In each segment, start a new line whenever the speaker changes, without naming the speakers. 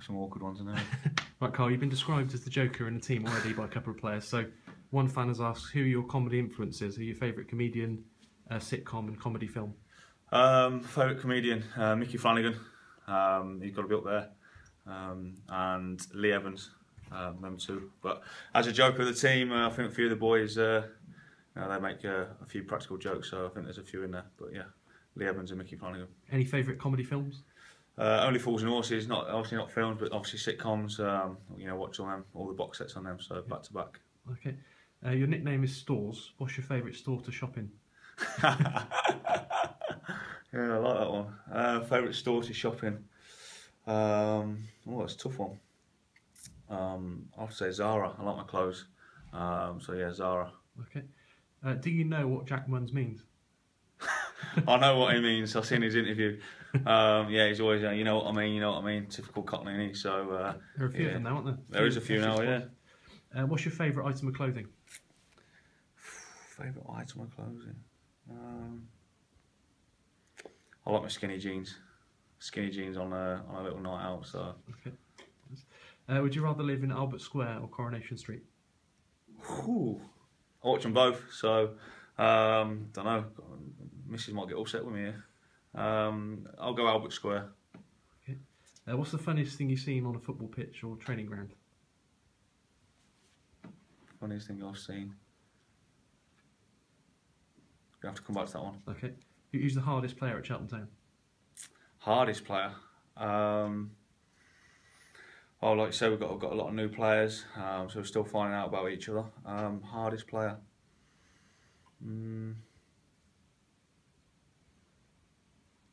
some awkward ones in there.
Right, Carl, you've been described as the Joker in the team already by a couple of players. So one fan has asked who your comedy influences, who your favourite comedian, sitcom and comedy film?
Favourite comedian, Mickey Flanagan. He's got to be up there. And Lee Evans, them two. But as a joker of the team, I think a few of the boys, they make a few practical jokes, so I think there's a few in there. But yeah, Lee Evans and Mickey Flanagan.
Any favourite comedy films?
Only Fools and Horses, obviously not films, but obviously sitcoms. Watch all the box sets on them, so back to back.
Okay. Your nickname is Stores. What's your favourite store to shop in?
Yeah, I like that one. Favourite store to shop in? That's a tough one. I have to say Zara. I like my clothes. So yeah, Zara.
Okay. Do you know what Jack Munns means?
I know what he means. I've seen his interview. Yeah, he's always, you know what I mean, you know what I mean. Typical Cockney, isn't he? So
there are a few of them now, aren't there?
There is a few now, yeah.
What's your favourite item of clothing?
Favourite item of clothing? I like my skinny jeans. Skinny jeans on a little night out. So.
Okay. Would you rather live in Albert Square or Coronation Street?
Ooh. I watch them both, so don't know. Mrs might get upset with me here. I'll go Albert Square.
Okay. What's the funniest thing you've seen on a football pitch or training ground?
Funniest thing I've seen. You have to come back to that one.
Okay. Who's the hardest player at Cheltenham Town?
Hardest player. Like you say, we've got a lot of new players, so we're still finding out about each other. Hardest player.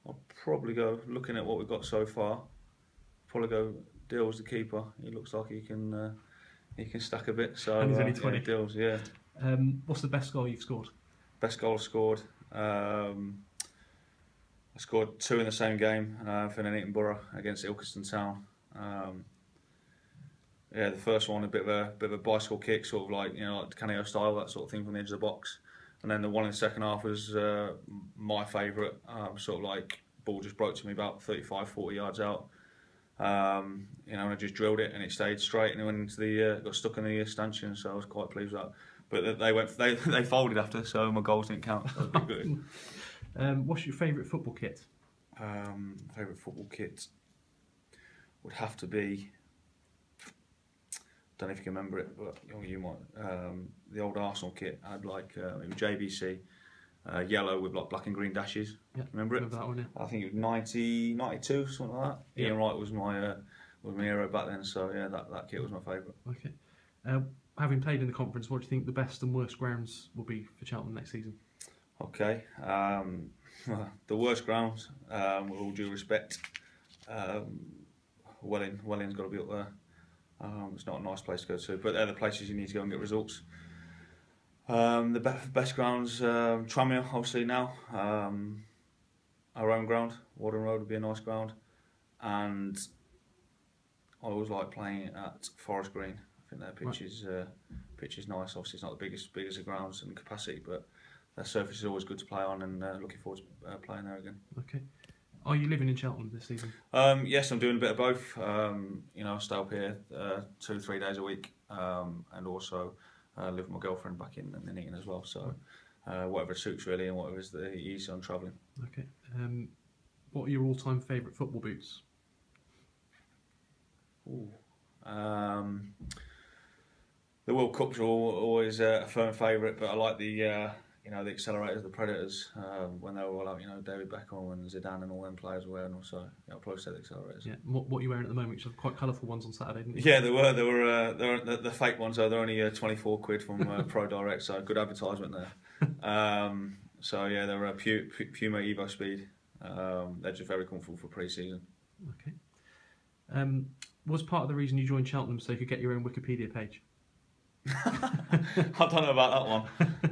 I'll probably go, looking at what we've got so far, probably go Dills, the keeper. He looks like he can stack a bit. So
and he's only 20.
Yeah, Dills, yeah.
What's the best goal you've scored?
Best goal I scored. I scored 2 in the same game for Nuneaton Borough against Cheltenham Town. Yeah, the first one a bit of a bicycle kick, sort of like like Canio style, that sort of thing from the edge of the box. And then the one in the second half was my favourite. Sort of like ball just broke to me about 35, 40 yards out. And I just drilled it and it stayed straight and it went into got stuck in the stanchion. So I was quite pleased with that. But they folded after, so my goals didn't count. So I was a bit good.
What's your favourite football kit?
Favourite football kit would have to be. Don't know if you can remember it, but you might. The old Arsenal kit had like it was JBC, yellow with like black and green dashes.
Yeah,
remember it?
That one, yeah.
I think it was 90, 92, something like that. Yeah. Ian Wright was my hero back then, so yeah, that kit was my favourite.
Okay. Having played in the conference, what do you think the best and worst grounds will be for Cheltenham next season?
Okay. The worst grounds, with all due respect, Welling's got to be up there. It's not a nice place to go to, but they're the places you need to go and get results. The best grounds, Tranmere, obviously now. Our own ground, Warden Road would be a nice ground. And I always like playing at Forest Green. I think their pitch is nice. Obviously it's not the biggest of grounds in capacity, but their surface is always good to play on, and looking forward to playing there again.
Okay. Are you living in Cheltenham this season?
Yes, I'm doing a bit of both. I stay up here 2 to 3 days a week, and also live with my girlfriend back in Nuneaton as well. So whatever suits really, and whatever's the easy on travelling.
Okay. What are your all-time favourite football boots?
Ooh. The World Cups are always a firm favourite, but I like the the accelerators, the Predators, when they were all out, David Beckham and Zidane and all them players were wearing also, Pro Set accelerators.
Yeah, what are you wearing at the moment? Which are quite colourful ones on Saturday, didn't you?
Yeah, they were the fake ones, though. They're only 24 quid from Pro Direct, so good advertisement there. So yeah, they're a Puma Evo Speed. They're just very comfortable for pre-season.
Okay. Was part of the reason you joined Cheltenham so you could get your own Wikipedia page?
I don't know about that one.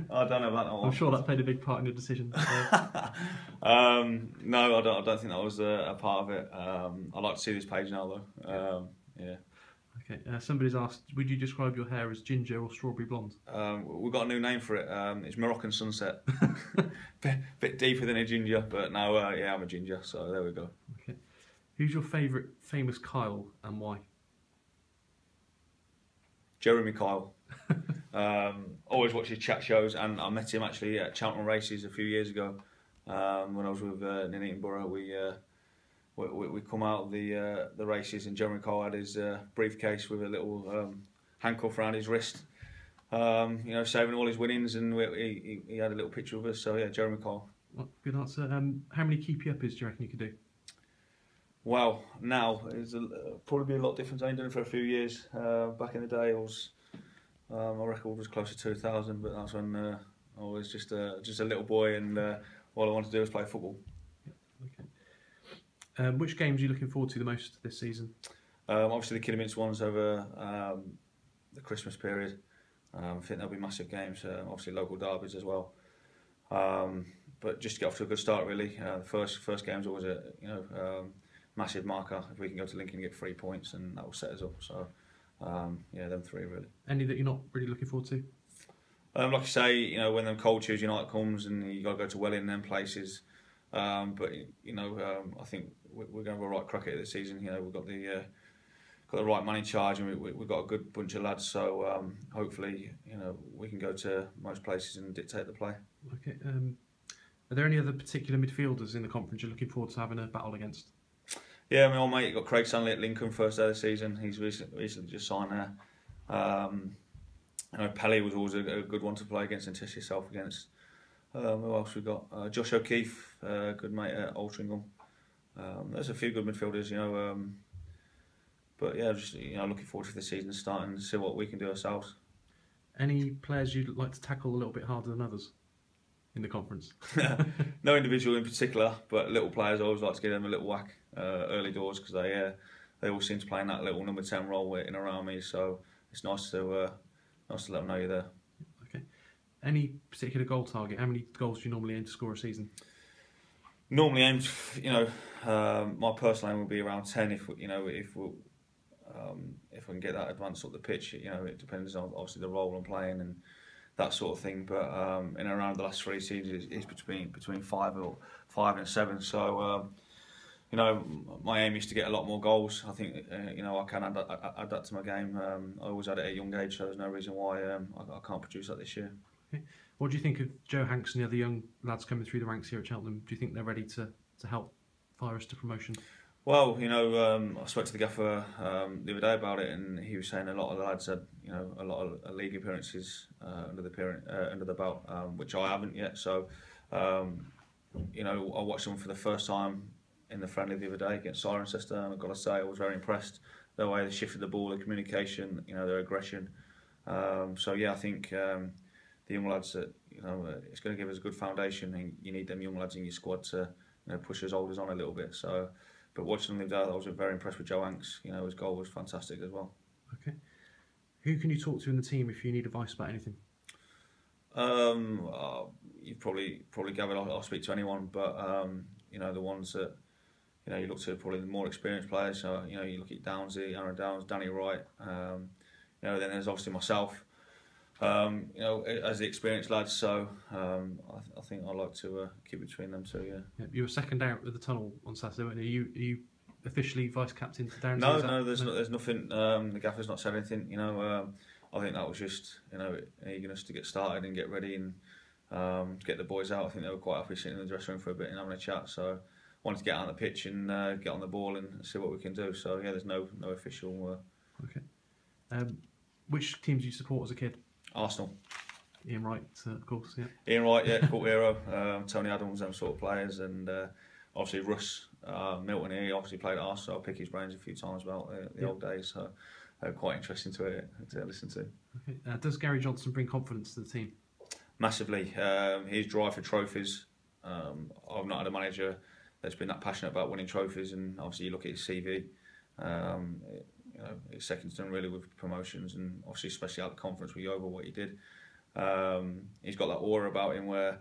I'm sure that played a big part in your decision.
No, I don't think that was a part of it. I'd like to see this page now, though. Yeah.
Okay. Somebody's asked, would you describe your hair as ginger or strawberry blonde?
We've got a new name for it. It's Moroccan Sunset. bit deeper than a ginger, but no, yeah, I'm a ginger. So there we go.
Okay. Who's your favourite famous Kyle and why?
Jeremy Kyle. Always watch his chat shows, and I met him actually at Cheltenham races a few years ago. When I was with Nuneaton Borough, we come out of the races, and Jeremy Kyle had his briefcase with a little handcuff around his wrist. Saving all his winnings, and he had a little picture of us. So yeah, Jeremy Kyle.
Well, good answer. How many keepy uppers do you reckon you could do?
Wow, now it's probably be a lot different. I've done it for a few years. Back in the day, my record was close to 2,000, but that's when I was just a little boy, and all I wanted to do was play football.
Okay. Which games are you looking forward to the most this season?
Obviously the Kidderminster ones over the Christmas period. I think there'll be massive games. Obviously local derbies as well. But just to get off to a good start, really. The first game's always a massive marker. If we can go to Lincoln and get 3 points, and that will set us up. So them three really.
Any that you're not really looking forward to?
Like I say, when them cold Tuesday night comes and you got to go to Welling and them places. But I think we're going to have a right crack at it this season. We've got the right man in charge, and we've got a good bunch of lads. So hopefully, we can go to most places and dictate the play.
Okay. Are there any other particular midfielders in the conference you're looking forward to having a battle against?
Yeah, my old mate got Craig Stanley at Lincoln first day of the season. He's recently just signed there. Pelly was always a good one to play against and test yourself against. Who else we got? Josh O'Keefe, good mate at Altrincham. There's a few good midfielders, but yeah, just looking forward to the season starting and see what we can do ourselves.
Any players you'd like to tackle a little bit harder than others in the conference?
No individual in particular, but little players I always like to give them a little whack early doors, because they all seem to play in that little number 10 role in around me. So it's nice to let them know you're there.
Okay. Any particular goal target? How many goals do you normally aim to score a season?
Normally aimed, my personal aim would be around 10 if I can get that advance up the pitch. It depends on obviously the role I'm playing and that sort of thing. But in and around the last 3 seasons, it's between 5 and 7. So my aim is to get a lot more goals. I think I can add that to my game. I always had it at a young age, so there's no reason why I can't produce that this year.
Okay. What do you think of Joe Hanks and the other young lads coming through the ranks here at Cheltenham? Do you think they're ready to help fire us to promotion?
Well, I spoke to the gaffer the other day about it, and he was saying a lot of the lads had a lot of league appearances under the belt, which I haven't yet. So I watched them for the first time in the friendly the other day against Cirencester, and I've got to say I was very impressed the way they shifted the ball, the communication, their aggression. So yeah, I think the young lads that it's going to give us a good foundation, and you need them young lads in your squad to push us olders on a little bit. So, but watching them live there, I was very impressed with Joe Hanks. His goal was fantastic as well. Okay,
who can you talk to in the team if you need advice about anything?
You probably gathered I'll speak to anyone, but the ones that you look to probably the more experienced players. So you look at Downsy, Aaron Downs, Danny Wright. Then there's obviously myself. As the experienced lads, so I think I'd like to keep between them two. Yeah.
You were second out with the tunnel on Saturday, weren't you? Are you officially vice captain to Darren?
No, there's nothing. The gaffer's not said anything. I think that was just eagerness to get started and get ready and to get the boys out. I think they were quite happy sitting in the dressing room for a bit and having a chat. So wanted to get out on the pitch and get on the ball and see what we can do. So yeah, there's no official.
Okay. Which team did you support as a kid?
Arsenal.
Ian Wright, of course, yeah.
Ian Wright, yeah, cult hero. Tony Adams, them sort of players, and obviously Russ Milton. He obviously played at Arsenal. I'll pick his brains a few times about the old days. So quite interesting to listen to.
Okay. Does Gary Johnson bring confidence to the team?
Massively. His drive for trophies. I've not had a manager that's been that passionate about winning trophies, and obviously you look at his CV. It's second to none really with promotions, and obviously especially out of the conference with Yeovil, what he did. He's got that aura about him where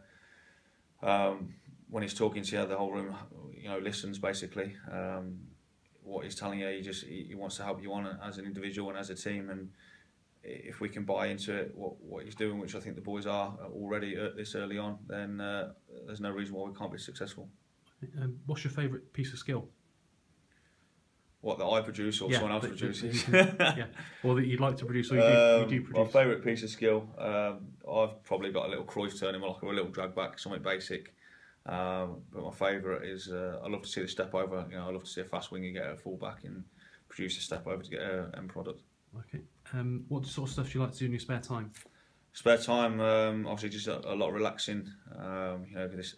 when he's talking to you, the whole room listens basically. What he's telling you, he wants to help you on as an individual and as a team, and if we can buy into it, what he's doing, which I think the boys are already this early on, then there's no reason why we can't be successful.
What's your favourite piece of skill?
What, that I produce or someone else produces?
Yeah, or that you'd like to produce, or you do produce.
My favourite piece of skill, I've probably got a little Cruyff turn in my locker, a little drag back, something basic. But my favourite is I love to see the step over. You know, I love to see a fast winger get a full back and produce a step over to get an end product.
Okay. What sort of stuff do you like to do in your spare time?
Spare time, obviously just a lot of relaxing. You know, this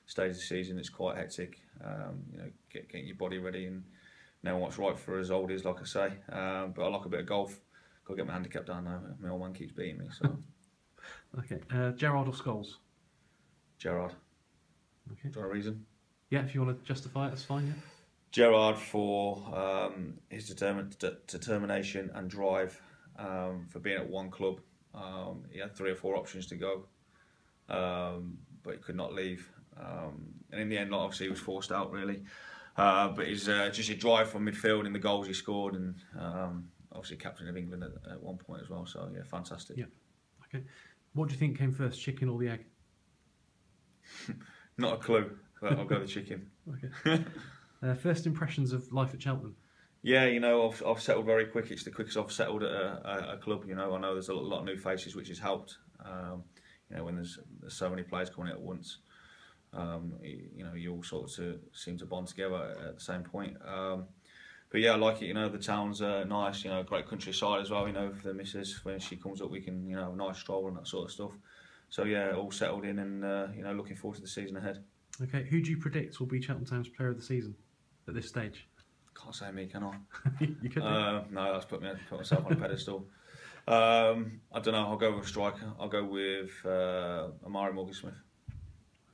stage of the season it's quite hectic. You know, getting your body ready and knowing what's right for us oldies, like I say. But I like a bit of golf. Got to get my handicap down now. My old man keeps beating me. So.
Okay. Gerrard or Scholes?
Gerrard.
Okay.
Is there a reason?
Yeah, if you want to justify it, that's fine. Yeah.
Gerrard for his determination and drive for being at one club. He had 3 or 4 options to go, but he could not leave. And in the end, obviously, he was forced out, really. But his just his drive from midfield and the goals he scored, and obviously captain of England at one point as well. So yeah, fantastic.
Yeah. Okay. What do you think came first, chicken or the egg?
Not a clue, but I'll go the chicken.
Okay. First impressions of life at Cheltenham?
Yeah, you know, I've settled very quick. It's the quickest I've settled at a club. You know, I know there's a lot of new faces, which has helped. You know, when there's so many players coming in at once, you know, you all sort of seem to bond together at the same point. But yeah, I like it. You know, the town's nice. You know, great countryside as well. You know, for the missus, when she comes up, we can have a nice stroll and that sort of stuff. So yeah, all settled in, and you know, looking forward to the season ahead.
Okay, who do you predict will be Cheltenham Town's Player of the Season at this stage?
Can't say me, can I?
You could.
No, that's put myself on a pedestal. I don't know. I'll go with a striker. I'll go with Amari Morgan-Smith.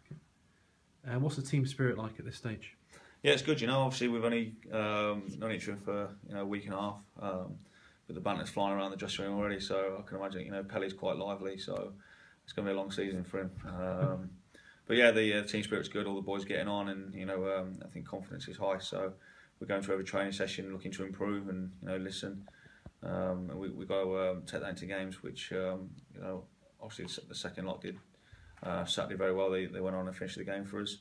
Okay. What's the team spirit like at this stage?
Yeah, it's good. You know, obviously we've only known each other for a week and a half. But the banter's flying around the dressing room already, so I can imagine. Pelly's quite lively, so it's going to be a long season for him. But yeah, the team spirit's good. All the boys getting on, and I think confidence is high. So we're going through every training session, looking to improve and listen. And we got to take that into games, which obviously the second lot did Saturday very well. They went on and finished the game for us.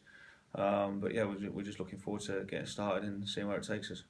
But yeah, we're just looking forward to getting started and seeing where it takes us.